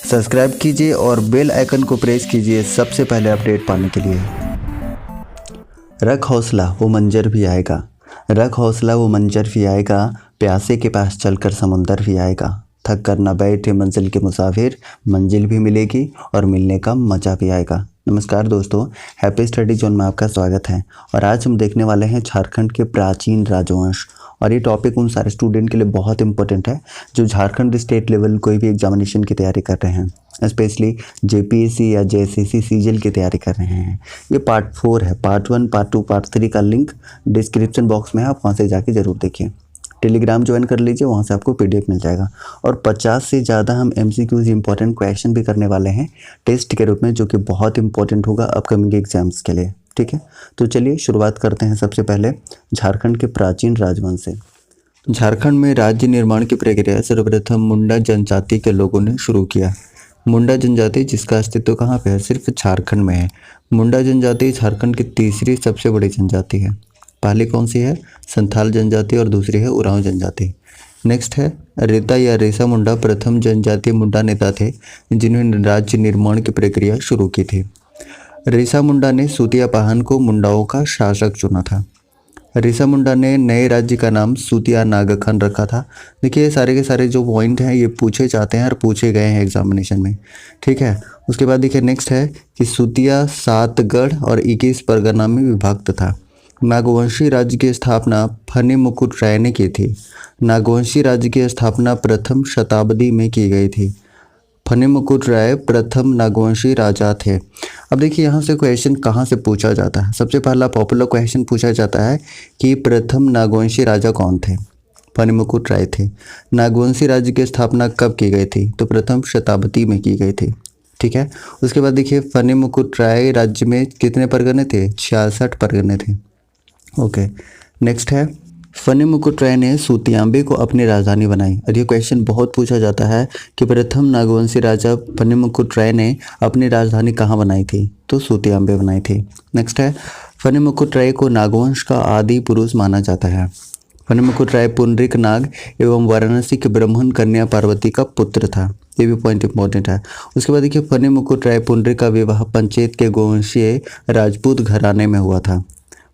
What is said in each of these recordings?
Subscribe कीजिए और bell icon को प्रेस कीजिए सबसे पहले अपडेट पाने के लिए। रख हौसला वो मंजर भी आएगा, रख हौसला वो मंजर भी आएगा, प्यासे के पास चलकर समुंदर भी आएगा। थक कर न बैठे मंजिल के मुसाफिर, मंजिल भी मिलेगी और मिलने का मज़ा भी आएगा। नमस्कार दोस्तों, हैप्पी स्टडी जोन में आपका स्वागत है। और आज हम देखने वाले हैं झारखंड के प्राचीन राजवंश। और ये टॉपिक उन सारे स्टूडेंट के लिए बहुत इंपॉर्टेंट है जो झारखंड स्टेट लेवल कोई भी एग्जामिनेशन की तैयारी कर रहे हैं, स्पेशली जेपीएससी या जेएसएससी सीजीएल की तैयारी कर रहे हैं। ये पार्ट 4 है। पार्ट 1, पार्ट 2, पार्ट 3 का लिंक डिस्क्रिप्शन बॉक्स में है, आप वहाँ से जाके ज़रूर देखिए। टेलीग्राम ज्वाइन कर लीजिए, वहाँ से आपको पीडीएफ मिल जाएगा। और 50 से ज़्यादा हम एमसीक्यूज इंपॉर्टेंट क्वेश्चन भी करने वाले हैं टेस्ट के रूप में, जो कि बहुत इंपॉर्टेंट होगा अपकमिंग एग्जाम्स के लिए। ठीक है, तो चलिए शुरुआत करते हैं सबसे पहले झारखंड के प्राचीन राजवंश से। झारखंड में राज्य निर्माण की प्रक्रिया सर्वप्रथम मुंडा जनजाति के लोगों ने शुरू किया। मुंडा जनजाति जिसका अस्तित्व कहाँ पे है? सिर्फ झारखंड में है। मुंडा जनजाति झारखंड की तीसरी सबसे बड़ी जनजाति है। पहली कौन सी है? संथाल जनजाति और दूसरी है उरांव जनजाति। नेक्स्ट है रेता या रेसा मुंडा प्रथम जनजातीय मुंडा नेता थे जिन्होंने राज्य निर्माण की प्रक्रिया शुरू की थी। रेसा मुंडा ने सूतिया पाहन को मुंडाओं का शासक चुना था। रेसा मुंडा ने नए राज्य का नाम सूतिया नागखंड रखा था। देखिए सारे के सारे जो पॉइंट हैं ये पूछे जाते हैं और पूछे गए हैं एग्जामिनेशन में। ठीक है, उसके बाद देखिए नेक्स्ट है कि सूतिया 7 गढ़ और 21 परगना में विभक्त था। नागवंशी राज्य की स्थापना फनी मुकुट राय ने की थी। नागवंशी राज्य की स्थापना प्रथम शताब्दी में की गई थी। फनी मुकुट राय प्रथम नागवंशी राजा थे। अब देखिए यहाँ से क्वेश्चन कहाँ से पूछा जाता है। सबसे पहला पॉपुलर क्वेश्चन पूछा जाता है कि प्रथम नागवंशी राजा कौन थे? फनी मुकुट राय थे। नागवंशी राज्य की स्थापना कब की गई थी? तो प्रथम शताब्दी में की गई थी। ठीक है, उसके बाद देखिए फनी मुकुट राय राज्य में कितने परगने थे? 66 परगने थे। ओके, नेक्स्ट है फनी मुकुट राय ने सूतियाम्बे को अपनी राजधानी बनाई। और ये क्वेश्चन बहुत पूछा जाता है कि प्रथम नागवंशी राजा फनी मुकुट राय ने अपनी राजधानी कहाँ बनाई थी? तो सूतियाम्बे बनाई थी। नेक्स्ट है फनी मुकुट राय को नागवंश का आदि पुरुष माना जाता है। फनी मुकुट राय पुंडरीक नाग एवं वाराणसी के ब्राह्मण कन्या पार्वती का पुत्र था। ये भी पॉइंट इंपॉर्टेंट है। उसके बाद देखिए फनी मुकुट राय पुंडरीक का विवाह पंचेत के गोवंशीय राजपूत घराने में हुआ था।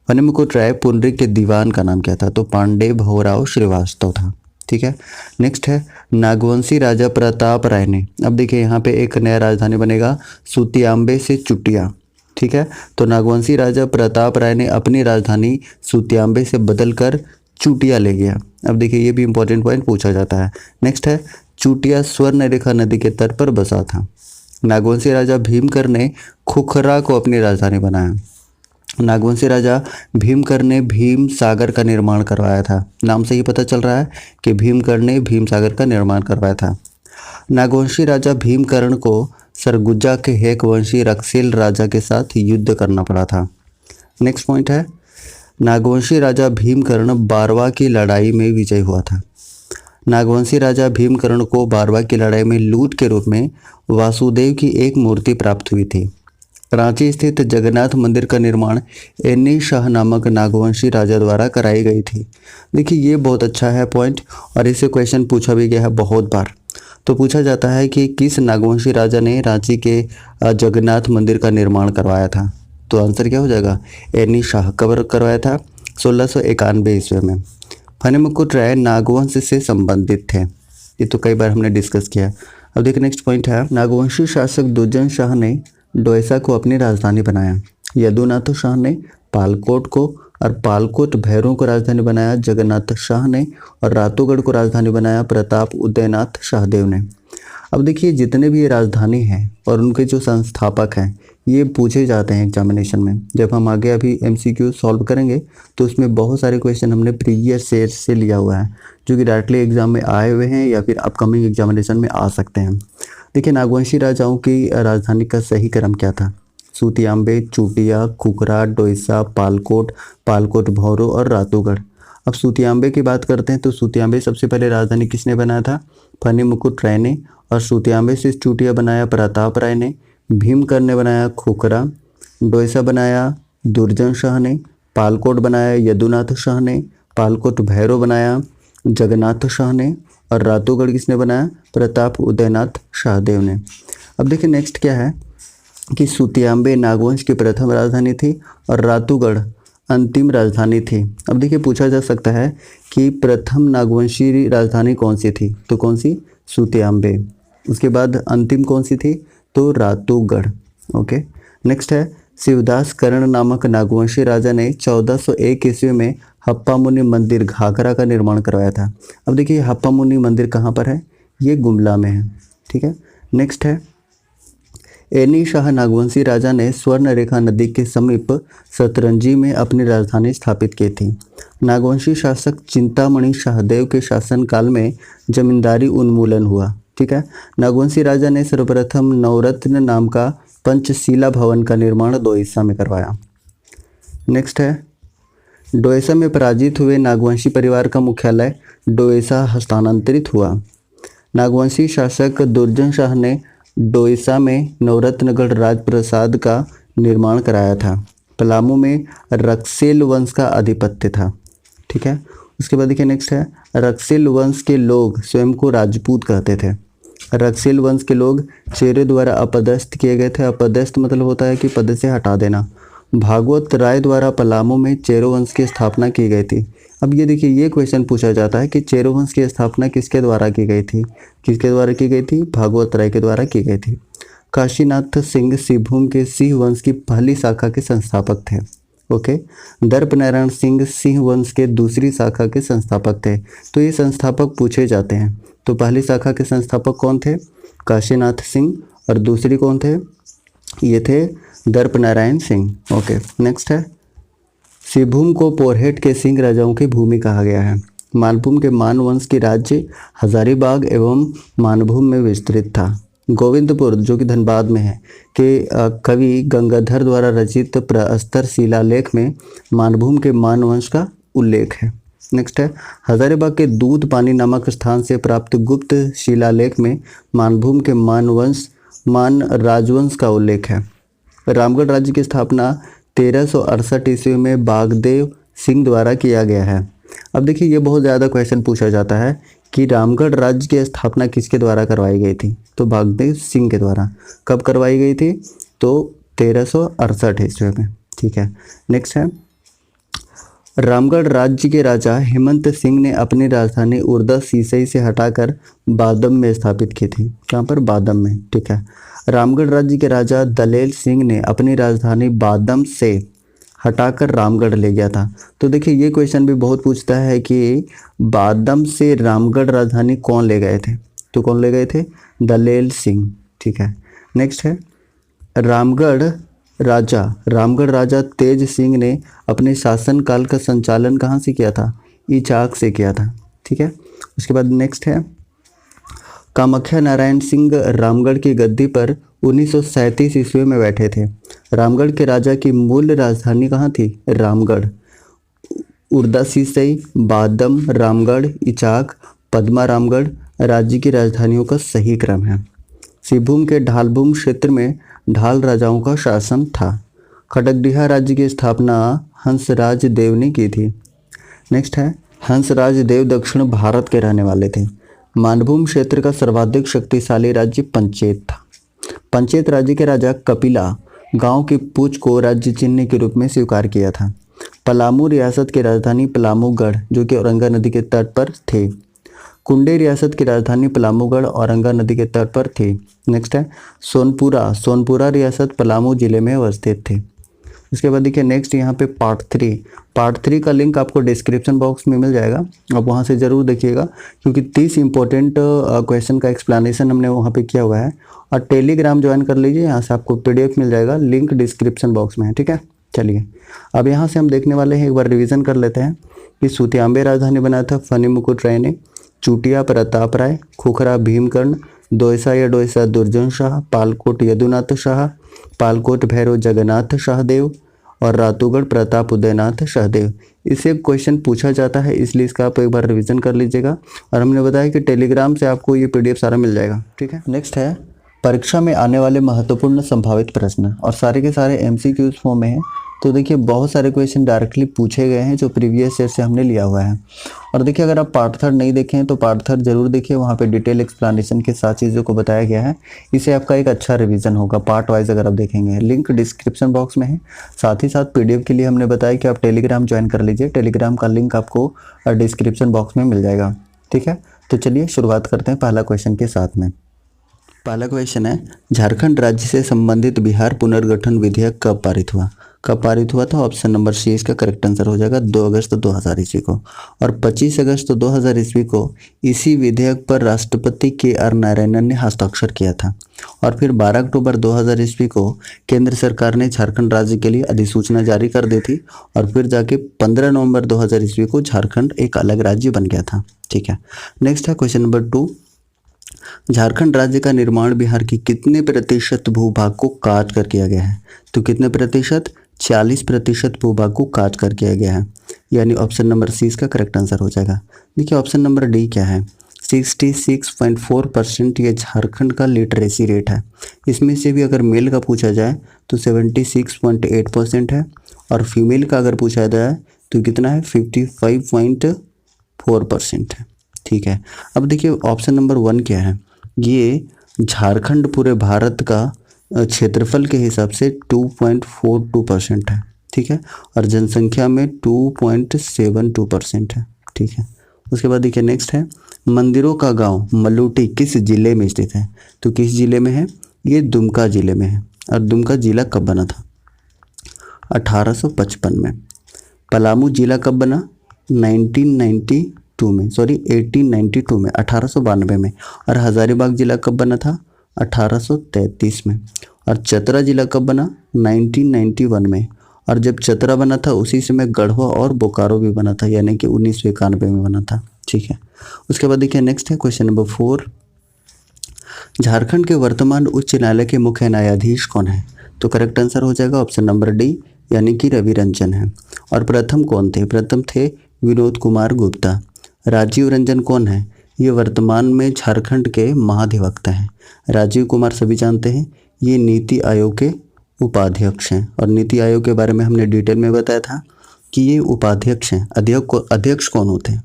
फनी मुकुट राय पुंडरीक के दीवान का नाम क्या था? तो पांडे भवराव श्रीवास्तव था। ठीक है, नेक्स्ट है नागवंशी राजा प्रताप राय ने, अब देखिए यहाँ पे एक नया राजधानी बनेगा सूतियाम्बे से चुटिया। ठीक है, तो नागवंशी राजा प्रताप राय ने अपनी राजधानी सूतियाम्बे से बदलकर चुटिया ले गया। अब देखिए ये भी इंपॉर्टेंट पॉइंट पूछा जाता है। नेक्स्ट है चुटिया स्वर्णरेखा नदी के तट पर बसा था। नागवंशी राजा भीमकर ने खुखरा को अपनी राजधानी बनाया। नागवंशी राजा भीमकर ने भीम सागर का निर्माण करवाया था। नाम से ही पता चल रहा है कि भीमकर ने भीम सागर का निर्माण करवाया था। नागवंशी राजा भीमकर्ण को सरगुजा के हेक वंशी रक्सेल राजा के साथ युद्ध करना पड़ा था। नेक्स्ट पॉइंट है नागवंशी राजा भीमकर्ण बारवा की लड़ाई में विजयी हुआ था। नागवंशी राजा भीमकर्ण को बारवा की लड़ाई में लूट के रूप में वासुदेव की एक मूर्ति प्राप्त हुई थी। रांची स्थित जगन्नाथ मंदिर का निर्माण एनी शाह नामक नागवंशी राजा द्वारा कराई गई थी। देखिए ये बहुत अच्छा है पॉइंट, और इससे क्वेश्चन पूछा भी गया है बहुत बार। तो पूछा जाता है कि किस नागवंशी राजा ने रांची के जगन्नाथ मंदिर का निर्माण करवाया था? तो आंसर क्या हो जाएगा? एनी शाह। कब करवाया था? 1691 ईस्वी में। फनी मुकुट राय नागवंश से संबंधित थे, ये तो कई बार हमने डिस्कस किया। अब देखिए नेक्स्ट पॉइंट है नागवंशी शासक दुर्जन शाह ने डोईसा को अपनी राजधानी बनाया। यदुनाथ शाह ने पालकोट को और पालकोट भैरों को राजधानी बनाया जगन्नाथ शाह ने, और रातोगढ़ को राजधानी बनाया प्रताप उदयनाथ शाहदेव ने। अब देखिए जितने भी ये राजधानी हैं और उनके जो संस्थापक हैं ये पूछे जाते हैं एग्जामिनेशन में। जब हम आगे अभी एमसीक्यू सॉल्व करेंगे तो उसमें बहुत सारे क्वेश्चन हमने प्रीवियस ईयर से लिया हुआ है जो कि डायरेक्टली एग्जाम में आए हुए हैं या फिर अपकमिंग एग्जामिनेशन में आ सकते हैं। देखिए नागवंशी राजाओं की राजधानी का सही क्रम क्या था? सूतियाम्बे, चुटिया, खुखरा, डोईसा, पालकोट, पालकोट भौरो और रातोगढ़। अब सूतियाम्बे की बात करते हैं तो सूतियाम्बे सबसे पहले राजधानी किसने बनाया था? फनी मुकुट राय ने। और सूतियाम्बे से चुटिया बनाया प्रताप राय ने। भीमकर ने बनाया खुखरा। डोईसा बनाया दुर्जन शाह ने। पालकोट बनाया यदुनाथ शाह ने। पालकोट भैरव बनाया जगन्नाथ शाह ने। और रातूगढ़ किसने बनाया? प्रताप उदयनाथ शाहदेव ने। अब देखिए नेक्स्ट क्या है कि सुतियांबे नागवंश की प्रथम राजधानी थी और रातूगढ़ अंतिम राजधानी थी। अब देखिए पूछा जा सकता है कि प्रथम नागवंशी राजधानी कौन सी थी, तो कौन सी? सुतियांबे। उसके बाद अंतिम कौन सी थी? तो रातूगढ़। ओके। नेक्स्ट है शिवदास कर्ण नामक नागवंशी राजा ने 1401 ईस्वी में हप्पा मुनि मंदिर घाघरा का निर्माण करवाया था। अब देखिए हप्पा मुनि मंदिर कहाँ पर है? ये गुमला में है। ठीक है। नेक्स्ट है एनी शाह नागवंशी राजा ने स्वर्ण रेखा नदी के समीप सतरंजी में अपनी राजधानी स्थापित की थी। नागवंशी शासक चिंतामणि शाहदेव के शासनकाल में जमींदारी उन्मूलन हुआ। ठीक है। नागवंशी राजा ने सर्वप्रथम नवरत्न नाम का पंचशीला भवन का निर्माण डोईसा में करवाया। नेक्स्ट है डोईसा में पराजित हुए नागवंशी परिवार का मुख्यालय डोईसा हस्तांतरित हुआ। नागवंशी शासक दुर्जन शाह ने डोईसा में नवरत्नगढ़ राजप्रसाद का निर्माण कराया था। पलामू में रक्सेल वंश का आधिपत्य था। ठीक है। उसके बाद देखिए नेक्स्ट है रक्सेल वंश के लोग स्वयं को राजपूत कहते थे। रक्सेल वंश के लोग चेरे द्वारा अपदस्थ किए गए थे। अपदस्थ मतलब होता है कि पद से हटा देना। भागवत राय द्वारा पलामू में चेरो वंश की स्थापना की गई थी। अब ये देखिए ये क्वेश्चन पूछा जाता है कि चेरो वंश की स्थापना किसके द्वारा की गई थी? किसके द्वारा की गई थी? भागवत राय के द्वारा की गई थी। काशीनाथ सिंह सिंहभूम के सिंह वंश की पहली शाखा के संस्थापक थे। ओके। दर्प नारायण सिंह सिंह वंश के दूसरी शाखा के संस्थापक थे। तो ये संस्थापक पूछे जाते हैं। तो पहली शाखा के संस्थापक कौन थे? काशीनाथ सिंह। और दूसरी कौन थे? ये थे दर्प नारायण सिंह। ओके। नेक्स्ट है सिंहभूम को पोरहेट के सिंह राजाओं की भूमि कहा गया है। मानभूम के मान वंश की राज्य हजारीबाग एवं मानभूम में विस्तृत था। गोविंदपुर जो कि धनबाद में है के कवि गंगाधर द्वारा रचित प्रस्तर शिलालेख में मानभूम के मान वंश का उल्लेख है। नेक्स्ट है हजारीबाग के दूध पानी नामक स्थान से प्राप्त गुप्त शिलालेख में मानभूम के मान राजवंश का उल्लेख है। रामगढ़ राज्य की स्थापना 1368 ईस्वी में बागदेव सिंह द्वारा किया गया है। अब देखिए ये बहुत ज़्यादा क्वेश्चन पूछा जाता है कि रामगढ़ राज्य की स्थापना किसके द्वारा करवाई गई थी? तो बागदेव सिंह के द्वारा। कब करवाई गई थी? तो 1368 ईस्वी में। ठीक है। नेक्स्ट है रामगढ़ राज्य के राजा हेमंत सिंह ने अपनी राजधानी उर्दा सीसई से हटाकर बादम में स्थापित की थी। कहाँ पर? बादम में। ठीक है। रामगढ़ राज्य के राजा दलेल सिंह ने अपनी राजधानी बादम से हटाकर रामगढ़ ले गया था। तो देखिए ये क्वेश्चन भी बहुत पूछता है कि बादम से रामगढ़ राजधानी कौन ले गए थे? तो कौन ले गए थे? दलेल सिंह। ठीक है। नेक्स्ट है रामगढ़ राजा तेज सिंह ने अपने शासनकाल का संचालन कहाँ से किया था? इचाक से किया था। ठीक है। उसके बाद नेक्स्ट है कामाख्या नारायण सिंह रामगढ़ की गद्दी पर 1937 ईस्वी में बैठे थे। रामगढ़ के राजा की मूल राजधानी कहाँ थी? रामगढ़। उर्दा सीसई, बादम, रामगढ़, इचाक, पद्मा रामगढ़ राज्य की राजधानियों का सही क्रम है। सिंहभूम के ढालभूम क्षेत्र में ढाल राजाओं का शासन था। खड़गडिहा राज्य की स्थापना हंसराज देव ने की थी। नेक्स्ट है हंसराज देव दक्षिण भारत के रहने वाले थे। मानभूम क्षेत्र का सर्वाधिक शक्तिशाली राज्य पंचेत था। पंचेत राज्य के राजा कपिला गांव की पूंछ को राज्य चिन्ह के रूप में स्वीकार किया था। पलामू रियासत की राजधानी पलामूगढ़ जो कि औरंगा नदी के तट पर थे। कुंडे रियासत की राजधानी पलामूगढ़ औरंगा नदी के तट पर थी। नेक्स्ट है सोनपुरा रियासत पलामू जिले में अवस्थित थी। उसके बाद देखिए नेक्स्ट यहाँ पे पार्ट थ्री का लिंक आपको डिस्क्रिप्शन बॉक्स में मिल जाएगा। आप वहाँ से ज़रूर देखिएगा क्योंकि 30 इंपॉर्टेंट क्वेश्चन का एक्सप्लेनेशन हमने वहाँ पे किया हुआ है। और टेलीग्राम ज्वाइन कर लीजिए, यहाँ से आपको PDF मिल जाएगा, लिंक डिस्क्रिप्शन बॉक्स में है। ठीक है। चलिए अब यहाँ से हम देखने वाले हैं, एक बार रिविज़न कर लेते हैं कि सुतियांबे राजधानी बनाया था फनी मुकुट राय ने, चूटिया प्रताप राय, खुखरा भीमकर्ण, डोईसा या डोईसा दुर्जन शाह, पालकोट यदुनाथ शाह, पालकोट भैरव जगन्नाथ शाहदेव और रातूगढ़ प्रताप उदयनाथ शाहदेव। इससे क्वेश्चन पूछा जाता है, इसलिए इसका आप एक बार रिवीजन कर लीजिएगा। और हमने बताया कि टेलीग्राम से आपको ये PDF सारा मिल जाएगा। ठीक है। नेक्स्ट है परीक्षा में आने वाले महत्वपूर्ण संभावित प्रश्न और सारे के सारे MCQs फॉर्म में है। तो देखिए बहुत सारे क्वेश्चन डायरेक्टली पूछे गए हैं जो प्रीवियस ईयर से हमने लिया हुआ है। और देखिए अगर आप पार्ट 3 नहीं देखें तो पार्ट 3 जरूर देखिए, वहाँ पे डिटेल एक्सप्लेनेशन के साथ चीज़ों को बताया गया है। इससे आपका एक अच्छा रिवीजन होगा पार्ट वाइज अगर आप देखेंगे। लिंक डिस्क्रिप्शन बॉक्स में है। साथ ही साथ पीडीएफ के लिए हमने बताया कि आप टेलीग्राम ज्वाइन कर लीजिए। टेलीग्राम का लिंक आपको डिस्क्रिप्शन बॉक्स में मिल जाएगा। ठीक है, तो चलिए शुरुआत करते हैं पहला क्वेश्चन के साथ में। पहला क्वेश्चन है, झारखंड राज्य से संबंधित बिहार पुनर्गठन विधेयक कब पारित हुआ? कब पारित हुआ था? ऑप्शन नंबर सी इसका करेक्ट आंसर हो जाएगा 2 अगस्त 2000 ईस्वी को। और 25 अगस्त 2000 ईस्वी को इसी विधेयक पर राष्ट्रपति KR नारायणन ने हस्ताक्षर किया था। और फिर 12 अक्टूबर 2000 ईस्वी को केंद्र सरकार ने झारखंड राज्य के लिए अधिसूचना जारी कर दी थी। और फिर जाके 15 नवंबर 2000 ईस्वी को झारखंड एक अलग राज्य बन गया था। ठीक है, नेक्स्ट है क्वेश्चन नंबर 2। झारखंड राज्य का निर्माण बिहार की कितने प्रतिशत भूभाग को काट कर किया गया है? तो कितने प्रतिशत? 40% भूभाग को काट कर किया गया है, यानी ऑप्शन नंबर सी इसका करेक्ट आंसर हो जाएगा। देखिए ऑप्शन नंबर डी क्या है? 66.4% ये झारखंड का लिटरेसी रेट है। इसमें से भी अगर मेल का पूछा जाए तो 76.8% है, और फीमेल का अगर पूछा जाए तो कितना है? 55.4% है। ठीक है, अब देखिए ऑप्शन नंबर 1 क्या है? ये झारखंड पूरे भारत का क्षेत्रफल के हिसाब से 2.42% है। ठीक है, और जनसंख्या में 2.72% है। ठीक है, उसके बाद देखिए नेक्स्ट है, मंदिरों का गांव मलूटी किस जिले में स्थित है? तो किस जिले में है? ये दुमका जिले में है। और दुमका जिला कब बना था? 1855 में। पलामू जिला कब बना? 1892 में, 1892 में। और हजारीबाग जिला कब बना था? 1833 में। और चतरा जिला कब बना? 1991 में। और जब चतरा बना था उसी समय गढ़वा और बोकारो भी बना था, यानी कि 1991 में बना था। ठीक है, उसके बाद देखिए नेक्स्ट है क्वेश्चन नंबर 4। झारखंड के वर्तमान उच्च न्यायालय के मुख्य न्यायाधीश कौन है? तो करेक्ट आंसर हो जाएगा ऑप्शन नंबर डी, यानी कि रवि रंजन है। और प्रथम कौन थे? प्रथम थे विनोद कुमार गुप्ता। राजीव रंजन कौन है? ये वर्तमान में झारखंड के महाधिवक्ता हैं। राजीव कुमार सभी जानते हैं, ये नीति आयोग के उपाध्यक्ष हैं। और नीति आयोग के बारे में हमने डिटेल में बताया था कि ये उपाध्यक्ष हैं। अध्यक्ष कौन होते हैं?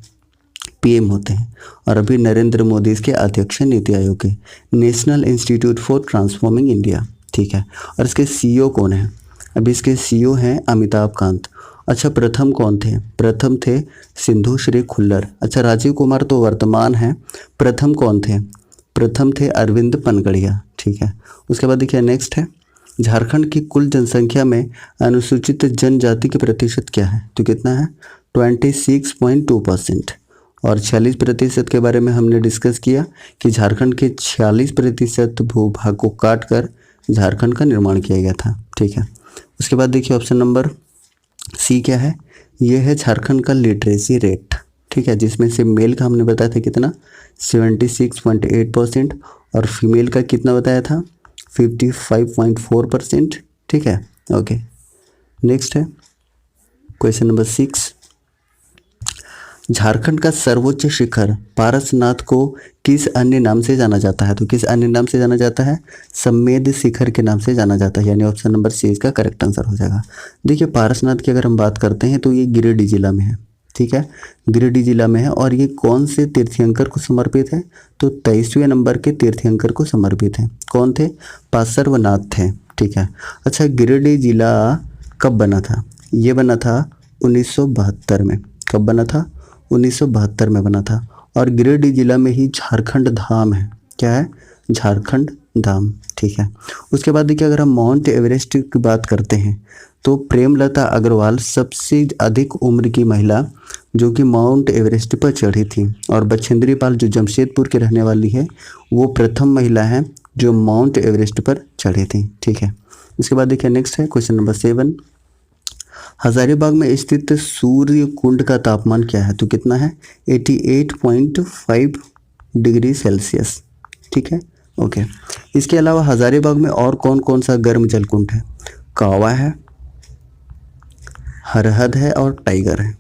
PM होते हैं। और अभी नरेंद्र मोदी इसके अध्यक्ष हैं नीति आयोग के, national institute for transforming India. ठीक है, और इसके CEO कौन है? अभी इसके CEO हैं अमिताभ कांत। अच्छा, प्रथम कौन थे? प्रथम थे सिंधु श्री खुल्लर। अच्छा, राजीव कुमार तो वर्तमान हैं, प्रथम कौन थे? प्रथम थे अरविंद पनगड़िया। ठीक है, उसके बाद देखिए नेक्स्ट है, झारखंड की कुल जनसंख्या में अनुसूचित जनजाति के प्रतिशत क्या है? तो कितना है? 26.2%। और 46% के बारे में हमने डिस्कस किया कि झारखंड के 46% भूभाग को काट कर झारखंड का निर्माण किया गया था। ठीक है, उसके बाद देखिए ऑप्शन नंबर सी क्या है? ये है झारखंड का लिटरेसी रेट। ठीक है, जिसमें से मेल का हमने बताया था कितना? 76.8%। और फीमेल का कितना बताया था? 55.4%। ठीक है, ओके। नेक्स्ट है क्वेश्चन नंबर 6। झारखंड का सर्वोच्च शिखर पारसनाथ को किस अन्य नाम से जाना जाता है? तो किस अन्य नाम से जाना जाता है? सम्मेद शिखर के नाम से जाना जाता है, यानी ऑप्शन नंबर सी इसका करेक्ट आंसर हो जाएगा। देखिए पारसनाथ की अगर हम बात करते हैं तो ये गिरिडीह जिला में है। ठीक है, गिरिडीह जिला में है। और ये कौन से तीर्थंकर को समर्पित है? तो 23वें नंबर के तीर्थंकर को समर्पित है। कौन थे? पार्श्वनाथ थे। ठीक है, अच्छा गिरिडीह जिला कब बना था? ये बना था 1972 में। कब बना था? 1972 में बना था। और गिरिडीह जिला में ही झारखंड धाम है। क्या है? झारखंड धाम। ठीक है, उसके बाद देखिए अगर हम माउंट एवरेस्ट की बात करते हैं तो प्रेमलता अग्रवाल सबसे अधिक उम्र की महिला जो कि माउंट एवरेस्ट पर चढ़ी थी। और बछेंद्री पाल जो जमशेदपुर की रहने वाली है वो प्रथम महिला है जो माउंट एवरेस्ट पर चढ़ी थी। ठीक है, इसके बाद देखिए नेक्स्ट है क्वेश्चन नंबर 7। हजारीबाग में स्थित सूर्य कुंड का तापमान क्या है? तो कितना है? 88.5 डिग्री सेल्सियस। ठीक है, ओके। इसके अलावा हजारीबाग में और कौन कौन सा गर्म जल कुंड है? कावा है, हरहद है और टाइगर है।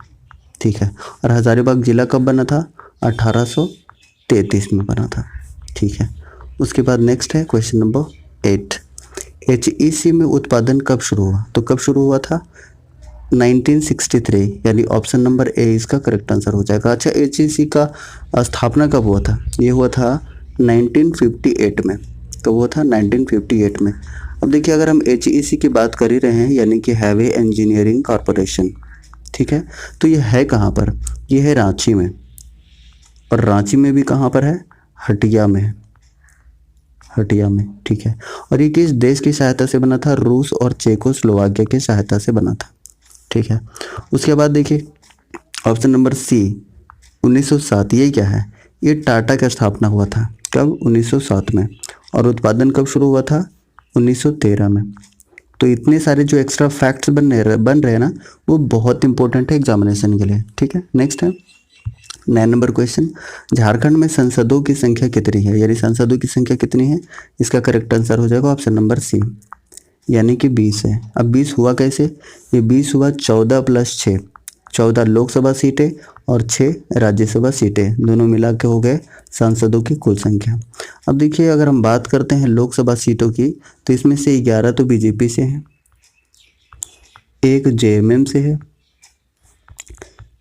ठीक है, और हजारीबाग जिला कब बना था? 1833 में बना था। ठीक है, उसके बाद नेक्स्ट है क्वेश्चन नंबर 8। HEC में उत्पादन कब शुरू हुआ? तो कब शुरू हुआ था? 1963, यानी ऑप्शन नंबर ए इसका करेक्ट आंसर हो जाएगा। अच्छा, HEC का स्थापना कब हुआ था? ये हुआ था 1958 में। कब हुआ था? 1958 में। अब देखिए, अगर हम HEC की बात कर ही रहे हैं, यानी कि हैवी इंजीनियरिंग कॉरपोरेशन, ठीक है, तो ये है कहाँ पर? ये है रांची में। और रांची में भी कहाँ पर है? हटिया में। हटिया में, ठीक है। और ये किस देश की सहायता से बना था? रूस और चेकोस्लोवाकिया की सहायता से बना था, ठीक है। उसके बाद देखिए ऑप्शन नंबर सी, 1907। ये क्या है? ये टाटा का स्थापना हुआ था। कब? 1907 में। और उत्पादन कब शुरू हुआ था? 1913 में। तो इतने सारे जो एक्स्ट्रा फैक्ट्स बन रहे हैं ना, वो बहुत इंपॉर्टेंट है एग्जामिनेशन के लिए, ठीक है। नेक्स्ट है 9 नंबर क्वेश्चन, झारखंड में संसदों की संख्या कितनी है? यानी संसदों की संख्या कितनी है? इसका करेक्ट आंसर हो जाएगा ऑप्शन नंबर सी, यानी कि 20 है। अब 20 हुआ कैसे? ये 20 हुआ 14 + 6, 14 लोकसभा सीटें और 6 राज्यसभा सीटें, दोनों मिला के हो गए सांसदों की कुल संख्या। अब देखिए, अगर हम बात करते हैं लोकसभा सीटों की, तो इसमें से 11 तो बीजेपी से हैं, एक JMM से है,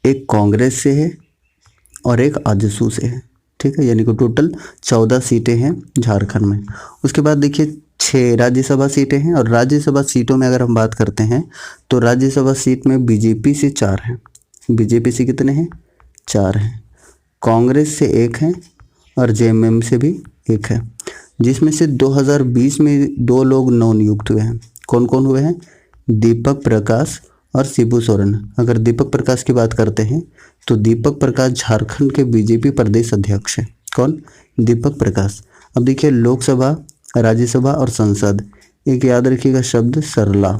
एक कांग्रेस से है और एक आजसू से है, ठीक है। यानी कि टोटल 14 सीटें हैं झारखंड में। उसके बाद देखिए 6 राज्यसभा सीटें हैं, और राज्यसभा सीटों में अगर हम बात करते हैं तो राज्यसभा सीट में बीजेपी से 4 हैं। बीजेपी से कितने हैं? 4 हैं। कांग्रेस से 1 है और JMM से भी 1 है, जिसमें से 2020 में 2 लोग नवनियुक्त हुए हैं। कौन कौन हुए हैं? दीपक प्रकाश और शिबू सोरेन। अगर दीपक प्रकाश की बात करते हैं तो दीपक प्रकाश झारखंड के बीजेपी प्रदेश अध्यक्ष है। कौन? दीपक प्रकाश। अब देखिए लोकसभा, राज्यसभा और संसद, एक याद रखिएगा शब्द सरला,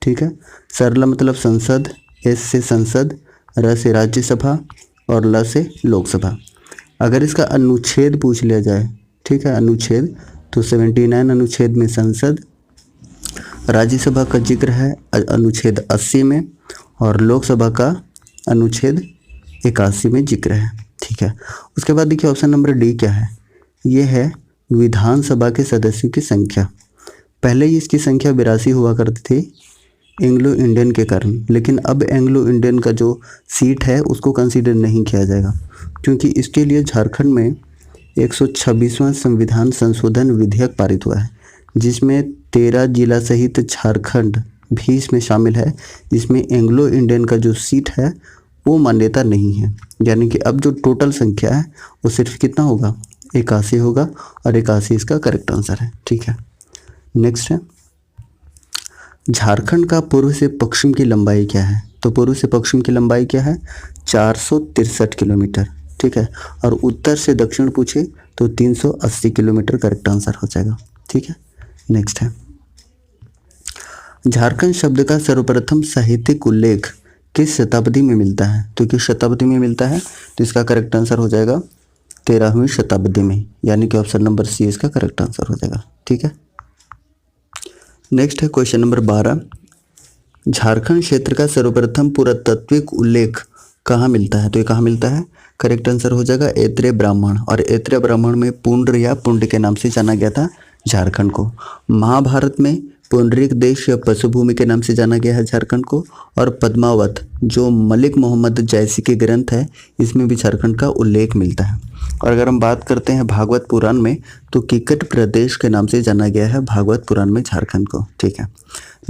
ठीक है। सरला मतलब संसद, S से संसद, र से राज्यसभा और ल से लोकसभा। अगर इसका अनुच्छेद पूछ लिया जाए, ठीक है, अनुच्छेद, तो 79 अनुच्छेद में संसद, राज्यसभा का जिक्र है अनुच्छेद 80 में, और लोकसभा का अनुच्छेद 81 में जिक्र है, ठीक है। उसके बाद देखिए ऑप्शन नंबर डी क्या है? ये है विधानसभा के सदस्यों की संख्या। पहले ही इसकी संख्या 82 हुआ करती थी एंग्लो इंडियन के कारण, लेकिन अब एंग्लो इंडियन का जो सीट है उसको कंसीडर नहीं किया जाएगा, क्योंकि इसके लिए झारखंड में 126वां संविधान संशोधन विधेयक पारित हुआ है, जिसमें 13 जिला सहित झारखंड भी इसमें शामिल है, जिसमें एंग्लो इंडियन का जो सीट है वो मान्यता नहीं है। यानी कि अब जो टोटल संख्या है वो सिर्फ कितना होगा? 81 होगा, और 81 इसका करेक्ट आंसर है, ठीक है। नेक्स्ट है झारखंड का पूर्व से पश्चिम की लंबाई क्या है? तो पूर्व से पश्चिम की लंबाई क्या है? 463 किलोमीटर, ठीक है। और उत्तर से दक्षिण पूछे तो 380 किलोमीटर करेक्ट आंसर हो जाएगा, ठीक है। नेक्स्ट है झारखंड शब्द का सर्वप्रथम साहित्यिक उल्लेख किस शताब्दी में मिलता है? तो किस शताब्दी में मिलता है? तो इसका करेक्ट आंसर हो जाएगा 13वीं शताब्दी में, यानी कि ऑप्शन नंबर सी इसका करेक्ट आंसर हो जाएगा, ठीक है। नेक्स्ट है क्वेश्चन नंबर 12, झारखंड क्षेत्र का सर्वप्रथम पुरातात्विक उल्लेख कहाँ मिलता है? तो ये कहाँ मिलता है? करेक्ट आंसर हो जाएगा ऐत्रेय ब्राह्मण, और ऐत्रेय ब्राह्मण में पुंड्र या पुंड के नाम से जाना गया था झारखंड को। महाभारत में पुंडरीक देश या पशुभूमि के नाम से जाना गया है झारखंड को, और पद्मावत जो मलिक मोहम्मद जैसी के ग्रंथ है इसमें भी झारखंड का उल्लेख मिलता है। और अगर हम बात करते हैं भागवत पुराण में, तो किकट प्रदेश के नाम से जाना गया है भागवत पुराण में झारखंड को, ठीक है।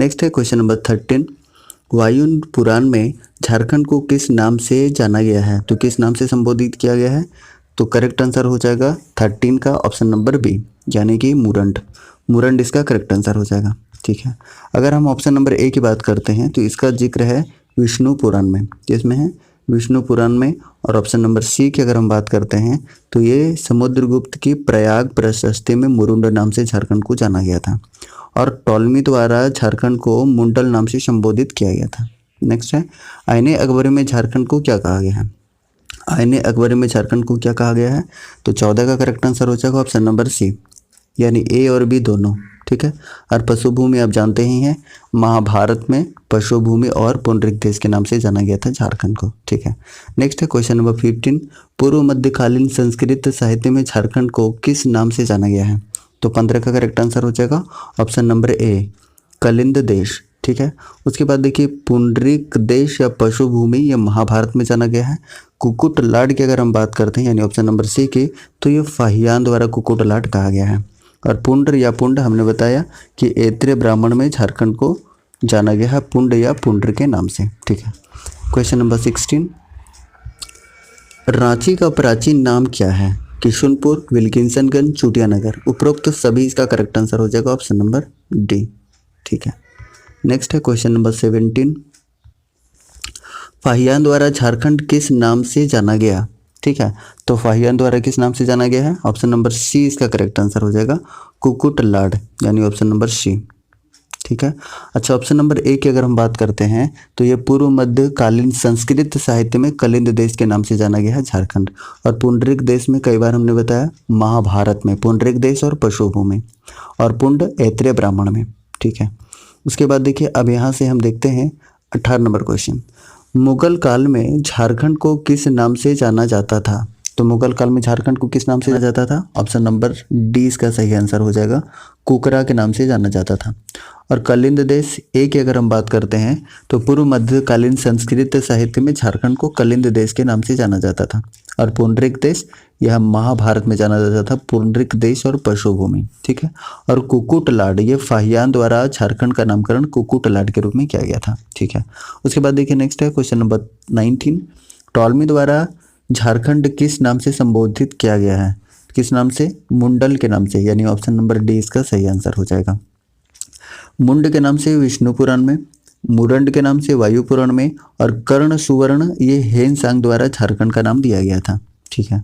नेक्स्ट है क्वेश्चन नंबर 13, वायु पुराण में झारखंड को किस नाम से जाना गया है? तो किस नाम से संबोधित किया गया है? तो करेक्ट आंसर हो जाएगा 13 का ऑप्शन नंबर बी, यानी कि मुरंड। मुरंड इसका करेक्ट आंसर हो जाएगा, ठीक है। अगर हम ऑप्शन नंबर ए की बात करते हैं तो इसका जिक्र है विष्णु पुराण में, किसमें है? विष्णु पुराण में। और ऑप्शन नंबर सी की अगर हम बात करते हैं तो ये समुद्रगुप्त की प्रयाग प्रशस्ति में मुरुंड नाम से झारखंड को जाना गया था, और टॉलमी द्वारा झारखंड को मुंडल नाम से संबोधित किया गया था। नेक्स्ट है आईने अकबरी में झारखंड को क्या कहा गया है? आईने अकबरी में झारखंड को क्या कहा गया है? तो 14 का करेक्ट आंसर हो जाएगा ऑप्शन नंबर सी, यानी ए और बी दोनों, ठीक है। और पशुभूमि आप जानते ही हैं, महाभारत में पशुभूमि और पुंडरीक देश के नाम से जाना गया था झारखंड को, ठीक है। नेक्स्ट है क्वेश्चन नंबर 15, पूर्व मध्यकालीन संस्कृत साहित्य में झारखंड को किस नाम से जाना गया है? तो 15 का करेक्ट आंसर हो जाएगा ऑप्शन नंबर ए कलिंद देश। ठीक है, उसके बाद देखिए पुंडरीक देश या पशु भूमि ये महाभारत में जाना गया है। कुक्कुट लाट की अगर हम बात करते हैं यानी ऑप्शन नंबर सी की, तो ये फाहियान द्वारा कुक्कुट लाट कहा गया है। और पुंड या पुंड हमने बताया कि ऐत्रेय ब्राह्मण में झारखंड को जाना गया है पुंड या पुंड्र के नाम से। ठीक है, क्वेश्चन नंबर 16, रांची का प्राचीन नाम क्या है? किशुनपुर, विल्किंसनगंज, चूटियानगर। उपरोक्त सभी इसका करेक्ट आंसर हो जाएगा ऑप्शन नंबर डी। ठीक है, नेक्स्ट है क्वेश्चन नंबर 17, फाहियान द्वारा झारखंड किस नाम से जाना गया? ठीक है, तो फाहियान द्वारा किस नाम से जाना गया है? ऑप्शन नंबर सी इसका करेक्ट आंसर हो जाएगा कुक्कुट लाड यानी ऑप्शन नंबर सी। ठीक है, अच्छा ऑप्शन नंबर ए की अगर हम बात करते हैं तो ये पूर्व मध्यकालीन संस्कृत साहित्य में कलिंद देश के नाम से जाना गया है झारखंड। और पुंडरीक देश में कई बार हमने बताया महाभारत में पुंडरीक देश और पशु भूमि, और पुंड ऐत्रेय ब्राह्मण में। ठीक है, उसके बाद देखिए अब यहाँ से हम देखते हैं 18 नंबर क्वेश्चन, मुगल काल में झारखंड को किस नाम से जाना जाता था? तो मुगल काल में झारखंड को किस नाम से जाना जाता था? ऑप्शन नंबर डी इसका सही आंसर हो जाएगा कुकरा के नाम से जाना जाता था। और कलिंद देश ए की अगर हम बात करते हैं तो पूर्व मध्यकालीन संस्कृत साहित्य में झारखंड को कलिंद देश के नाम से जाना जाता था। और पुंडरीक देश यह महाभारत में जाना जाता था पुंडरीक देश और पशु भूमि। ठीक है, और कुक्कुट लाड ये फाहियान द्वारा झारखंड का नामकरण कुक्कुट लाड के रूप में किया गया था। ठीक है, उसके बाद देखिए नेक्स्ट है क्वेश्चन नंबर 19, टॉलमी द्वारा झारखंड किस नाम से संबोधित किया गया है? किस नाम से? मुंडल के नाम से, यानी ऑप्शन नंबर डी इसका सही आंसर हो जाएगा। मुंड के नाम से विष्णु पुराण में, मुरंड के नाम से वायु पुराण में, और कर्ण सुवर्ण ये हेनसांग द्वारा झारखंड का नाम दिया गया था। ठीक है,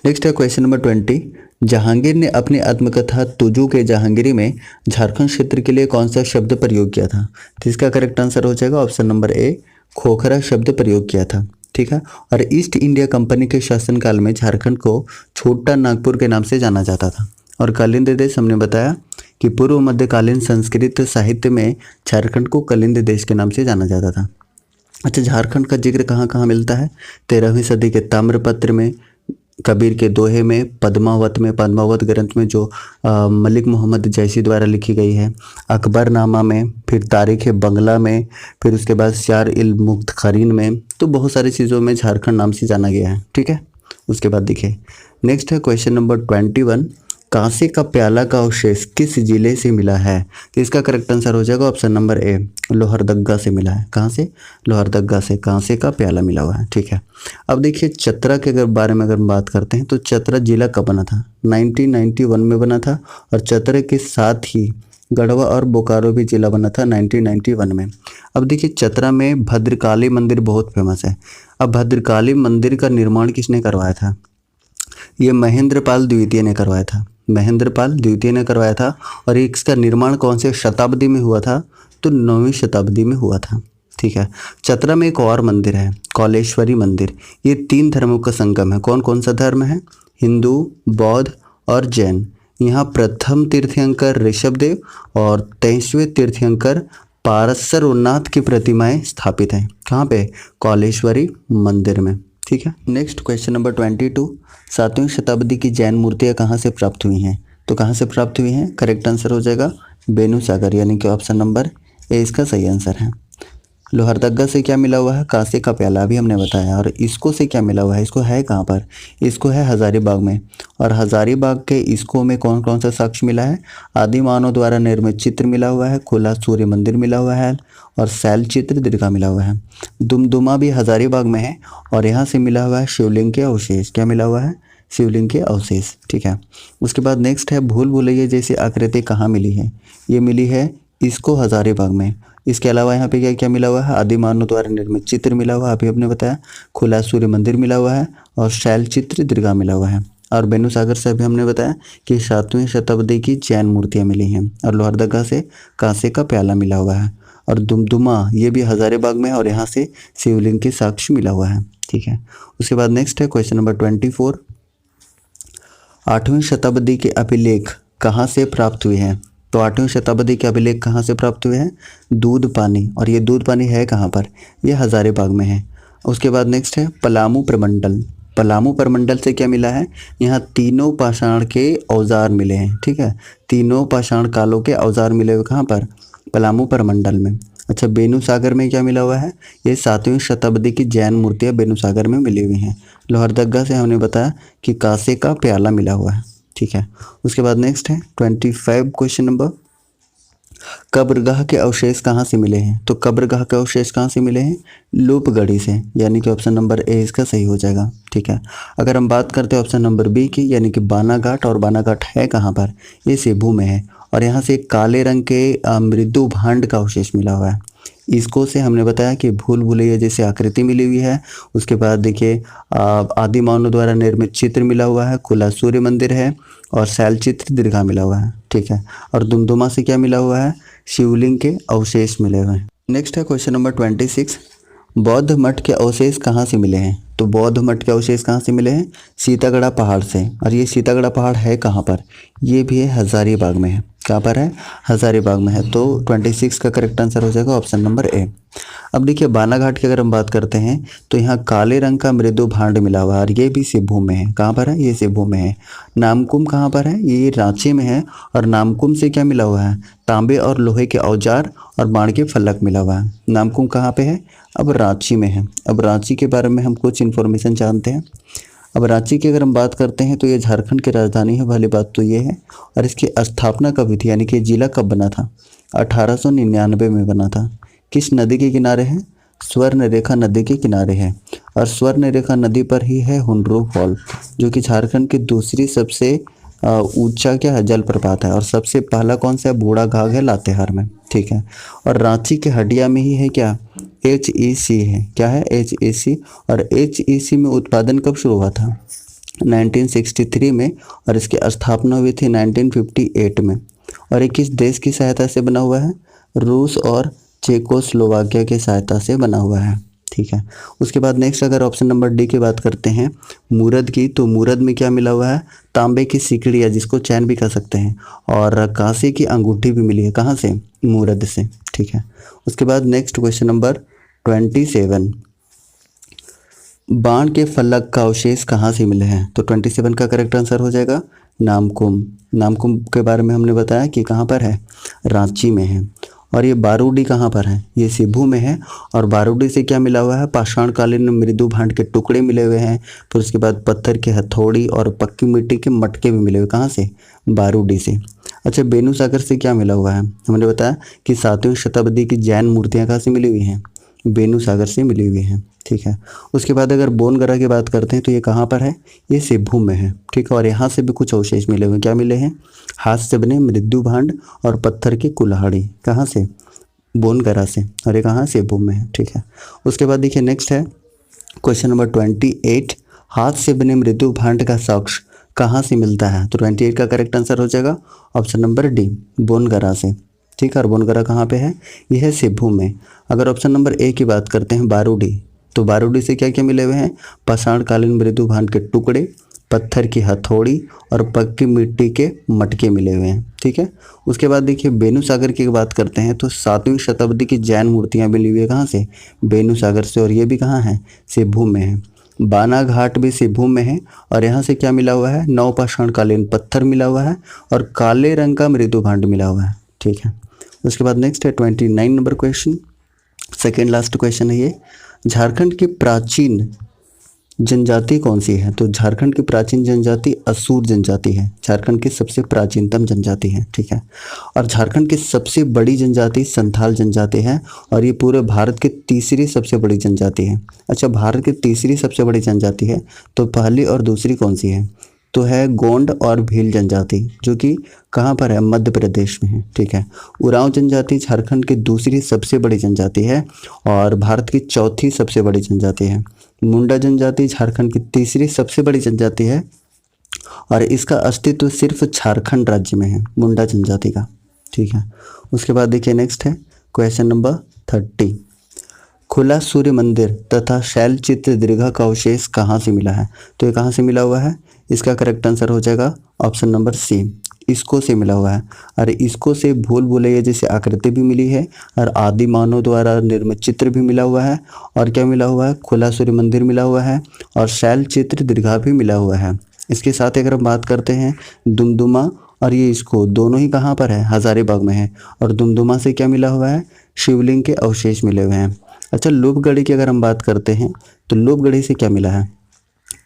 नेक्स्ट है क्वेश्चन नंबर 20, जहांगीर ने अपनी आत्मकथा तुजू के जहांगीरी में झारखंड क्षेत्र के लिए कौन सा शब्द प्रयोग किया था? तो इसका करेक्ट आंसर हो जाएगा ऑप्शन नंबर ए खोखरा शब्द प्रयोग किया था। ठीक है, और ईस्ट इंडिया कंपनी के शासनकाल में झारखंड को छोटा नागपुर के नाम से जाना जाता था। और कलिंद देश हमने बताया कि पूर्व मध्यकालीन संस्कृत साहित्य में झारखंड को कलिंद देश के नाम से जाना जाता था। अच्छा, झारखंड का जिक्र कहाँ कहाँ मिलता है? 13वीं सदी के ताम्रपत्र में, कबीर के दोहे में, पद्मावत ग्रंथ में जो मलिक मोहम्मद जैसी द्वारा लिखी गई है, अकबरनामा में, फिर तारीख बंगला में, फिर उसके बाद शार इल मुख्तखरीन में। तो बहुत सारी चीज़ों में झारखंड नाम से जाना गया है। ठीक है, उसके बाद देखिए नेक्स्ट है क्वेश्चन नंबर 21, कांसे का प्याला का अवशेष किस जिले से मिला है? तो इसका करेक्ट आंसर हो जाएगा ऑप्शन नंबर ए लोहरदग्गा से मिला है। कहाँ से? लोहरदग्गा से कांसे का प्याला मिला हुआ है। ठीक है, अब देखिए चतरा के अगर बारे में अगर हम बात करते हैं तो चतरा जिला कब बना था? 1991 में बना था। और चतरा के साथ ही गढ़वा और बोकारो भी जिला बना था 1991 में। अब देखिए चतरा में भद्रकाली मंदिर बहुत फेमस है। अब भद्रकाली मंदिर का निर्माण किसने करवाया था? ये महेंद्रपाल द्वितीय ने करवाया था। महेंद्रपाल द्वितीय ने करवाया था। और इसका निर्माण कौन से शताब्दी में हुआ था? तो 9वीं शताब्दी में हुआ था। ठीक है, चतरा में एक और मंदिर है कौलेश्वरी मंदिर। ये 3 धर्मों का संगम है। कौन कौन सा धर्म है? हिंदू, बौद्ध और जैन। यहाँ प्रथम तीर्थंकर ऋषभदेव और 23वें तीर्थंकर पारसरनाथ की प्रतिमाएं स्थापित हैं। कहाँ पे? कौलेश्वरी मंदिर में। ठीक है, नेक्स्ट क्वेश्चन नंबर 22, 7वीं शताब्दी की जैन मूर्तियाँ कहाँ से प्राप्त हुई हैं? तो कहाँ से प्राप्त हुई हैं? करेक्ट आंसर हो जाएगा बेनूसागर, यानी कि ऑप्शन नंबर ए इसका सही आंसर है। लोहरदग्गा से क्या मिला हुआ है? कांसे का प्याला, अभी हमने बताया। और इसको से क्या मिला हुआ है? इसको है कहाँ पर? इसको है हजारीबाग में। और हजारीबाग के इसको में कौन कौन सा साक्ष्य मिला है? आदि मानव द्वारा निर्मित चित्र मिला हुआ है, खुला सूर्य मंदिर मिला हुआ है, और शैल चित्र दीर्घा मिला हुआ है। दुमदुमा भी हजारीबाग में है। और यहाँ से मिला हुआ है शिवलिंग के अवशेष। क्या मिला हुआ है? शिवलिंग के अवशेष। ठीक है, उसके बाद नेक्स्ट है भूल भुलैया जैसी आकृति कहाँ मिली है? ये मिली है इसको हजारीबाग में। इसके अलावा यहाँ पे क्या क्या मिला हुआ है? आदि मानव द्वारा निर्मित चित्र मिला हुआ है, अभी हमने बताया, खुला सूर्य मंदिर मिला हुआ है, और शैल चित्र दीर्घा मिला हुआ है। और बेनूसागर से अभी हमने बताया कि 7वीं शताब्दी की जैन मूर्तियाँ मिली हैं। और लोहरदग्गा से कांसे का प्याला मिला हुआ है। और दुमदुमा ये भी हजारीबाग में है, और यहाँ से शिवलिंग के साक्ष्य मिला हुआ है। ठीक है, उसके बाद नेक्स्ट है क्वेश्चन नंबर 24, 8वीं शताब्दी के अभिलेख कहाँ से प्राप्त हुए हैं? तो 8वीं शताब्दी के अभिलेख कहाँ से प्राप्त हुए हैं? दूध पानी। और ये दूध पानी है कहाँ पर? ये हजारीबाग में है। उसके बाद नेक्स्ट है पलामू प्रमंडल। पलामू प्रमंडल से क्या मिला है, यहाँ तीनों पाषाण के औजार मिले हैं। ठीक है, तीनों पाषाण कालों के औजार मिले हुए कहाँ पर, पलामू प्रमंडल में। अच्छा, बेनू सागर में क्या मिला हुआ है, ये 7वीं शताब्दी की जैन मूर्तियाँ बेनू सागर में मिली हुई हैं। लोहरदगा से हमने बताया कि कांसे का प्याला मिला हुआ है। ठीक है, उसके बाद नेक्स्ट है 25 क्वेश्चन नंबर, कब्रगाह के अवशेष कहाँ से मिले हैं। तो कब्रगाह के अवशेष कहाँ से मिले हैं, लूपगढ़ी से, यानी कि ऑप्शन नंबर ए इसका सही हो जाएगा। ठीक है, अगर हम बात करते हैं ऑप्शन नंबर बी की, यानी कि बानाघाट, और बानाघाट है कहाँ पर, ये सेबू में है, और यहाँ से काले रंग के मृदु भांड का अवशेष मिला हुआ है। इसको से हमने बताया कि भूल भुलैया जैसे आकृति मिली हुई है। उसके बाद देखिए आदि मानव द्वारा निर्मित चित्र मिला हुआ है, खुला सूर्य मंदिर है, और शैल चित्र दीर्घा मिला हुआ है। ठीक है, और दुमदुमा से क्या मिला हुआ है, शिवलिंग के अवशेष मिले हुए हैं। नेक्स्ट है क्वेश्चन नंबर 26, बौद्ध मठ के अवशेष कहाँ से मिले हैं। तो बौद्ध मठ के अवशेष कहाँ से मिले हैं, सीतागढ़ा पहाड़ से, और ये सीतागढ़ा पहाड़ है कहाँ पर, ये भी है हजारीबाग में है। कहाँ पर है, हजारीबाग में है। तो 26 का करेक्ट आंसर हो जाएगा ऑप्शन नंबर ए। अब देखिए बानाघाट की अगर हम बात करते हैं तो यहाँ काले रंग का मृदु भांड मिला हुआ है, और ये भी सिभू में है। कहाँ पर है, ये सिभू में है। नामकुम कहाँ पर है, ये रांची में है, और नामकुम से क्या मिला हुआ है, तांबे और लोहे के औजार और बाण के फलक मिला हुआ है। नामकुम कहाँ पे है, अब रांची में है। अब रांची के बारे में हम कुछ इन्फॉर्मेशन जानते हैं। अब रांची की अगर हम बात करते हैं तो ये झारखंड की राजधानी है, पहली बात तो ये है। और इसकी स्थापना कब हुई थी, यानी कि जिला कब बना था, 1899 में बना था। किस नदी के किनारे है, स्वर्ण रेखा नदी के किनारे है, और स्वर्ण रेखा नदी पर ही है हुंड्रू फॉल, जो कि झारखंड की दूसरी सबसे ऊंचा क्या है, जलप्रपात है। और सबसे पहला कौन सा है, बूढ़ा घाघ है लातेहार में। ठीक है, और रांची के हटिया में ही है क्या, HEC है। क्या है, HEC। और HEC में उत्पादन कब शुरू हुआ था, 1963 में, और इसकी स्थापना हुई थी 1958 में। और ये किस देश की सहायता से बना हुआ है, रूस और चेकोस्लोवाकिया की सहायता से बना हुआ है। ठीक है, उसके बाद नेक्स्ट अगर ऑप्शन नंबर डी की बात करते हैं मूरद की, तो मूरद में क्या मिला हुआ है, तांबे की सिकड़ियाँ, जिसको चैन भी कह सकते हैं, और कांसे की अंगूठी भी मिली है। कहाँ से, मूरद से। ठीक है, उसके बाद नेक्स्ट क्वेश्चन नंबर 27, बाण के फलक का अवशेष कहाँ से मिले हैं। तो 27 का करेक्ट आंसर हो जाएगा नामकुम। नामकुम के बारे में हमने बताया कि कहाँ पर है, रांची में है। और ये बारूडी कहाँ पर है, ये सिभू में है। और बारूडी से क्या मिला हुआ है, पाषाणकालीन मृदु भांड के टुकड़े मिले हुए हैं। फिर उसके बाद पत्थर की हथौड़ी और पक्की मिट्टी के मटके भी मिले हुए। कहाँ से, बारूडी से। अच्छा, बेनू सागर से क्या मिला हुआ है, हमने बताया कि 7वीं शताब्दी की जैन मूर्तियाँ कहाँ से मिली हुई हैं, बेनू सागर से मिली हुई हैं। ठीक है, उसके बाद अगर बोनगरा की बात करते हैं तो ये कहाँ पर है, ये सिभू में है। ठीक है, और यहाँ से भी कुछ अवशेष मिले हुए। क्या मिले हैं, हाथ से बने मृदु भांड और पत्थर की कुल्हाड़ी। कहाँ से, बोनगरा से, और ये कहाँ, सिभू में है। ठीक है, उसके बाद देखिए नेक्स्ट है क्वेश्चन नंबर 28, हाथ से बने मृदु भांड का साक्ष्य कहाँ से मिलता है। तो 28 का करेक्ट आंसर हो जाएगा ऑप्शन नंबर डी, बोनगरा से। ठीक है, और बोनगरा कहाँ पे है, यह है सिभू में। अगर ऑप्शन नंबर ए की बात करते हैं बारूडी, तो बारूडी से क्या क्या मिले हुए हैं, पाषाणकालीन मृदु भांड के टुकड़े, पत्थर की हथौड़ी और पक्की मिट्टी के मटके मिले हुए हैं। ठीक है, उसके बाद देखिए बेनू सागर की बात करते हैं तो 7वीं शताब्दी की जैन मूर्तियाँ मिली हुई है। कहाँ से, बेनू सागर से, और ये भी कहाँ है, सिभू में है। बानाघाट भी सिभू में है, और यहाँ से क्या मिला हुआ है, नवपाषाणकालीन पत्थर मिला हुआ है, और काले रंग का मृदु भांड मिला हुआ है। ठीक है, उसके बाद नेक्स्ट है 29 number question, second last question है ये, झारखंड की प्राचीन जनजाति कौन सी है। तो झारखंड की प्राचीन जनजाति असुर जनजाति है, झारखंड की सबसे प्राचीनतम जनजाति है। ठीक है, और झारखंड की सबसे बड़ी जनजाति संथाल जनजाति है, और ये पूरे भारत की तीसरी सबसे बड़ी जनजाति है। अच्छा, भारत की तीसरी सबसे बड़ी जनजाति है, तो पहली और दूसरी कौन सी है, तो है गोंड और भील जनजाति, जो कि कहाँ पर है, मध्य प्रदेश में है। ठीक है, उरांव जनजाति झारखंड की दूसरी सबसे बड़ी जनजाति है, और भारत की चौथी सबसे बड़ी जनजाति है। मुंडा जनजाति झारखंड की तीसरी सबसे बड़ी जनजाति है, और इसका अस्तित्व सिर्फ झारखंड राज्य में है, मुंडा जनजाति का। ठीक है, उसके बाद देखिए नेक्स्ट है क्वेश्चन नंबर 30, खुला सूर्य मंदिर तथा शैल चित्र दीर्घा का अवशेष कहाँ से मिला है। तो ये कहाँ से मिला हुआ है, इसका करेक्ट आंसर हो जाएगा ऑप्शन नंबर सी, इसको से मिला हुआ है। और इसको से भूल भुलैया जैसी आकृति भी मिली है और आदि मानव द्वारा निर्मित चित्र भी मिला हुआ है। और क्या मिला हुआ है, खुला सूर्य मंदिर मिला हुआ है और शैल चित्र दीर्घा भी मिला हुआ है। इसके साथ अगर हम बात करते हैं दुमदुमा और ये इसको दोनों ही कहाँ पर है, हजारीबाग में है। और दुमदुमा से क्या मिला हुआ है, शिवलिंग के अवशेष मिले हुए हैं। अच्छा, लूपगढ़ी की अगर हम बात करते हैं तो लूपगढ़ी से क्या मिला है,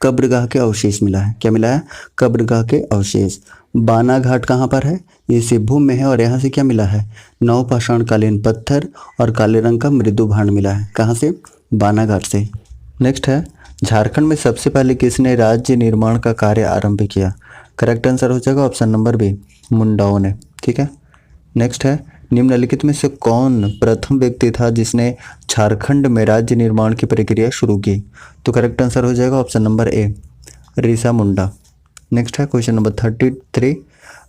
कब्रगाह के अवशेष मिला है। क्या मिला है, कब्रगाह के अवशेष। बाना घाट कहाँ पर है, ये सिवभूम में है और यहाँ से क्या मिला है, नवपाषाणकालीन पत्थर और काले रंग का मृदु भांड मिला है। कहाँ से, बाना घाट से। नेक्स्ट है, झारखंड में सबसे पहले किसने राज्य निर्माण का कार्य आरंभ किया। करेक्ट आंसर हो जाएगा ऑप्शन नंबर बी, मुंडाओं ने। ठीक है। नेक्स्ट है, निम्नलिखित में से कौन प्रथम व्यक्ति था जिसने झारखंड में राज्य निर्माण की प्रक्रिया शुरू की। तो करेक्ट आंसर हो जाएगा option number A, Risha Munda. Next है क्वेश्चन नंबर 33,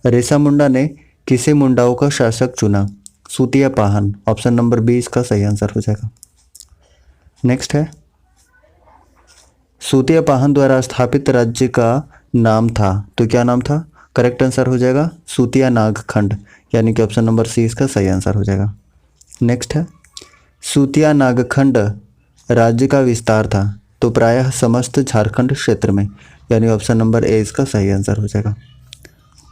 ऋषा मुंडा ने किसे मुंडाओं का शासक चुना। Sutiya Pahan. Option number B इसका सही आंसर हो जाएगा। नेक्स्ट है, सूतिया पाहन द्वारा स्थापित राज्य का नाम था, तो क्या नाम था। करेक्ट आंसर हो जाएगा सूतिया नागखंड, यानी कि ऑप्शन नंबर सी इसका सही आंसर हो जाएगा। नेक्स्ट है, सूतिया नागखंड राज्य का विस्तार था, तो प्रायः समस्त झारखंड क्षेत्र में, यानी ऑप्शन नंबर ए इसका सही आंसर हो जाएगा।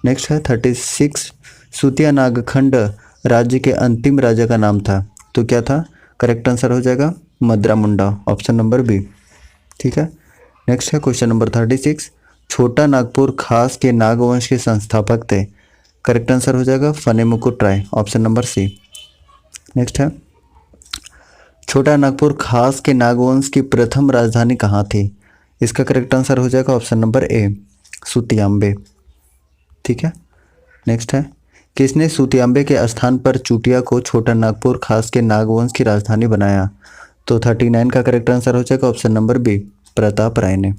नेक्स्ट है 36, सूतिया नागखंड राज्य के अंतिम राजा का नाम था, तो क्या था। करेक्ट आंसर हो जाएगा मद्रा मुंडा, ऑप्शन नंबर बी। ठीक है। नेक्स्ट है क्वेश्चन नंबर 36, छोटा नागपुर खास के नागवंश के संस्थापक थे। करेक्ट आंसर हो जाएगा फने मुकुट राय, ऑप्शन नंबर सी। नेक्स्ट है, छोटा नागपुर खास के नागवंश की प्रथम राजधानी कहाँ थी। इसका करेक्ट आंसर हो जाएगा ऑप्शन नंबर ए, सुतियांबे। ठीक है। नेक्स्ट है, किसने सुतियांबे के स्थान पर चुटिया को छोटा नागपुर खास के नागवंश की राजधानी बनाया। तो 39 का करेक्ट आंसर हो जाएगा ऑप्शन नंबर बी, प्रताप राय ने।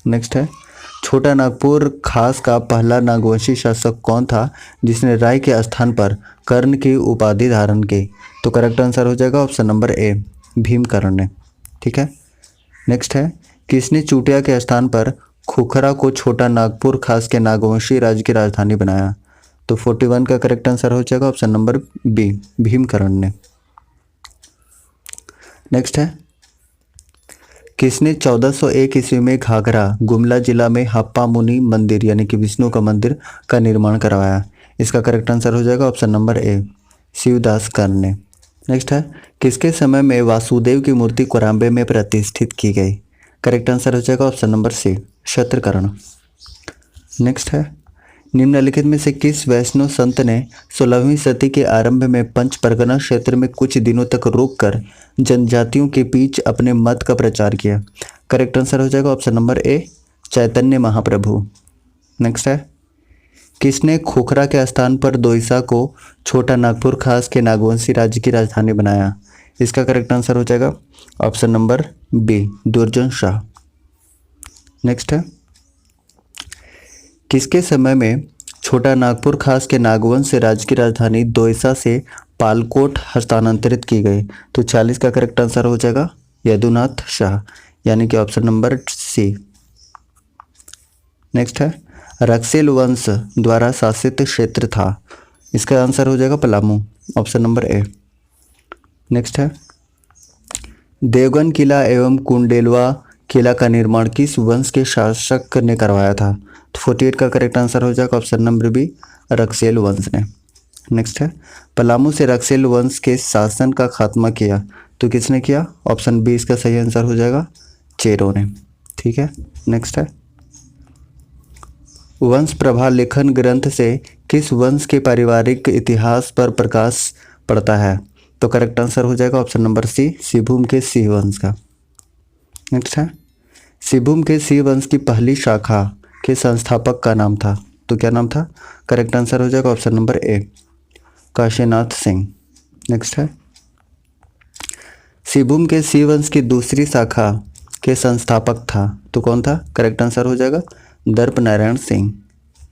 नेक्स्ट है, छोटा नागपुर खास का पहला नागवंशी शासक कौन था जिसने राय के स्थान पर कर्ण की उपाधि धारण की। तो करेक्ट आंसर हो जाएगा ऑप्शन नंबर ए, भीमकर्ण ने। ठीक है। नेक्स्ट है, किसने चुटिया के स्थान पर खुखरा को छोटा नागपुर खास के नागवंशी राज्य की राजधानी बनाया। तो 41 का करेक्ट आंसर हो जाएगा ऑप्शन नंबर बी, भीमकर्ण ने। नेक्स्ट है, किसने 1401 ईस्वी में घाघरा गुमला जिला में हप्पा मुनि मंदिर यानी कि विष्णु का मंदिर का निर्माण करवाया। इसका करेक्ट आंसर हो जाएगा ऑप्शन नंबर ए, शिवदास कर्ण ने। नेक्स्ट है, किसके समय में वासुदेव की मूर्ति कोराम्बे में प्रतिष्ठित की गई। करेक्ट आंसर हो जाएगा ऑप्शन नंबर सी, शतकर्ण। नेक्स्ट है, निम्नलिखित में से किस वैष्णव संत ने 16वीं सदी के आरंभ में पंच परगना क्षेत्र में कुछ दिनों तक रुककर जनजातियों के बीच अपने मत का प्रचार किया। करेक्ट आंसर हो जाएगा ऑप्शन नंबर ए, चैतन्य महाप्रभु। नेक्स्ट है, किसने खोखरा के स्थान पर दोईसा को छोटा नागपुर खास के नागवंशी राज्य की राजधानी बनाया। इसका करेक्ट आंसर हो जाएगा ऑप्शन नंबर बी, दुर्जन शाह। नेक्स्ट है, किसके समय में छोटा नागपुर खास के नागवंश से राज्य की राजधानी दोईसा से पालकोट हस्तांतरित की गई। तो 40 का करेक्ट आंसर हो जाएगा यदुनाथ शाह, यानी कि ऑप्शन नंबर सी। नेक्स्ट है, रक्सेल वंश द्वारा शासित क्षेत्र था। इसका आंसर हो जाएगा पलामू, ऑप्शन नंबर ए। नेक्स्ट है, देवगन किला एवं कुंडेलवा किला का निर्माण किस वंश के शासक ने करवाया था। तो 48 का करेक्ट आंसर हो जाएगा ऑप्शन नंबर बी, रक्सेल वंश ने। नेक्स्ट है, पलामू से रक्सेल वंश के शासन का खात्मा किया, तो किसने किया। ऑप्शन बी इसका सही आंसर हो जाएगा, चेरो ने। ठीक है। नेक्स्ट है, वंश प्रभा लेखन ग्रंथ से किस वंश के पारिवारिक इतिहास पर प्रकाश पड़ता है। तो करेक्ट आंसर हो जाएगा ऑप्शन नंबर सी, सिंहभूम के सिंह वंश का। नेक्स्ट है, सिंहभूम के सिंह वंश की पहली शाखा के संस्थापक का नाम था। तो क्या नाम था। करेक्ट आंसर हो जाएगा ऑप्शन नंबर ए, काशीनाथ सिंह। नेक्स्ट है, सिंहभूम के सिंह वंश की दूसरी शाखा के संस्थापक था, तो कौन था। करेक्ट आंसर हो जाएगा दर्प नारायण सिंह।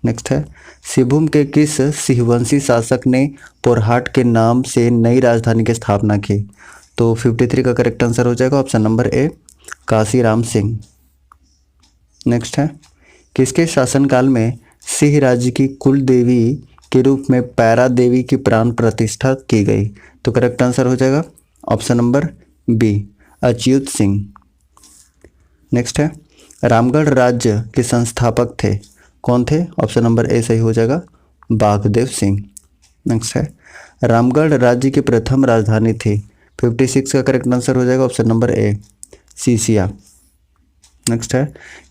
नेक्स्ट है, सिंहभूम के किस सिंहवंशी शासक ने पोरहाट के नाम से नई राजधानी की स्थापना की। तो 53 का करेक्ट आंसर हो जाएगा ऑप्शन नंबर ए, काशीराम सिंह। नेक्स्ट है, किसके शासनकाल में सिंह राज्य की कुल देवी के रूप में पैरा देवी की प्राण प्रतिष्ठा की गई? तो करेक्ट आंसर हो जाएगा option number B, Achyut Singh. Next है, रामगढ़ राज्य के संस्थापक थे, कौन थे? ऑप्शन नंबर ए सही हो जाएगा, बाघदेव सिंह। नेक्स्ट है, रामगढ़ राज्य की प्रथम राजधानी थी, 56 का करेक्ट आंसर हो जाएगा ऑप्शन नंबर ए, सीसिया। नेक्स्ट है,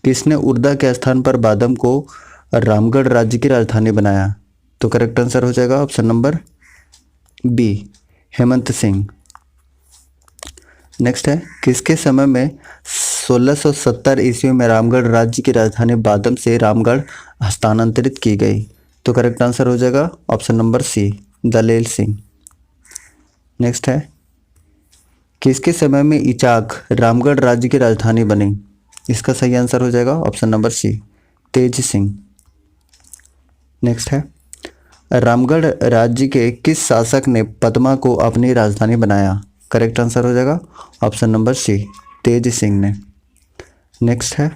किसने उर्दा के स्थान पर बादम को रामगढ़ राज्य की राजधानी बनाया? तो करेक्ट आंसर हो जाएगा option number B, Hemant Singh. Next है, किसके समय में 1670 ईस्वी में रामगढ़ राज्य की राजधानी बादम से रामगढ़ हस्तांतरित की गई? तो करेक्ट आंसर हो जाएगा option number C, Dalel Singh. Next है, किसके समय में इचाक रामगढ़ राज्य की राजधानी बनी? इसका सही आंसर हो जाएगा ऑप्शन नंबर सी, तेज सिंह। नेक्स्ट है, रामगढ़ राज्य के किस शासक ने पद्मा को अपनी राजधानी बनाया? करेक्ट आंसर हो जाएगा ऑप्शन नंबर सी, तेज सिंह ने। नेक्स्ट है,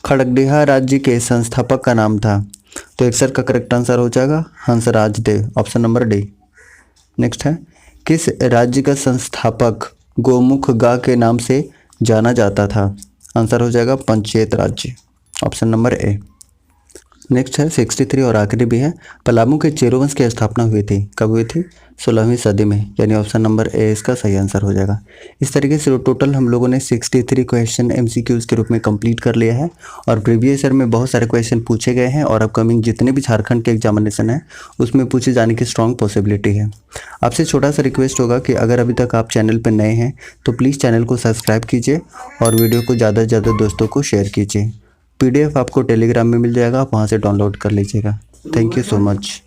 खड़गडिहा राज्य के संस्थापक का नाम था? तो 61 का करेक्ट आंसर हो जाएगा हंसराज देव, ऑप्शन नंबर डी। नेक्स्ट है, किस राज्य का संस्थापक गोमुख गा के नाम से जाना जाता था? आंसर हो जाएगा पंचेत राज्य, ऑप्शन नंबर ए। नेक्स्ट है 63 और आखिरी भी है, पलामू के चेरो वंश की स्थापना हुई थी, कब हुई थी? 16वीं सदी में, यानी ऑप्शन नंबर ए इसका सही आंसर हो जाएगा। इस तरीके से टोटल हम लोगों ने 63 क्वेश्चन MCQs के रूप में कंप्लीट कर लिया है और प्रीवियस ईयर में बहुत सारे क्वेश्चन पूछे गए हैं और अपकमिंग जितने भी झारखंड के एग्जामिनेशन है उसमें पूछे जाने की स्ट्रॉन्ग पॉसिबिलिटी है। आपसे छोटा सा रिक्वेस्ट होगा कि अगर अभी तक आप चैनल पर नए हैं तो प्लीज़ चैनल को सब्सक्राइब कीजिए और वीडियो को ज़्यादा से ज़्यादा दोस्तों को शेयर कीजिए। PDF आपको टेलीग्राम में मिल जाएगा, आप वहाँ से डाउनलोड कर लीजिएगा। Thank you so much.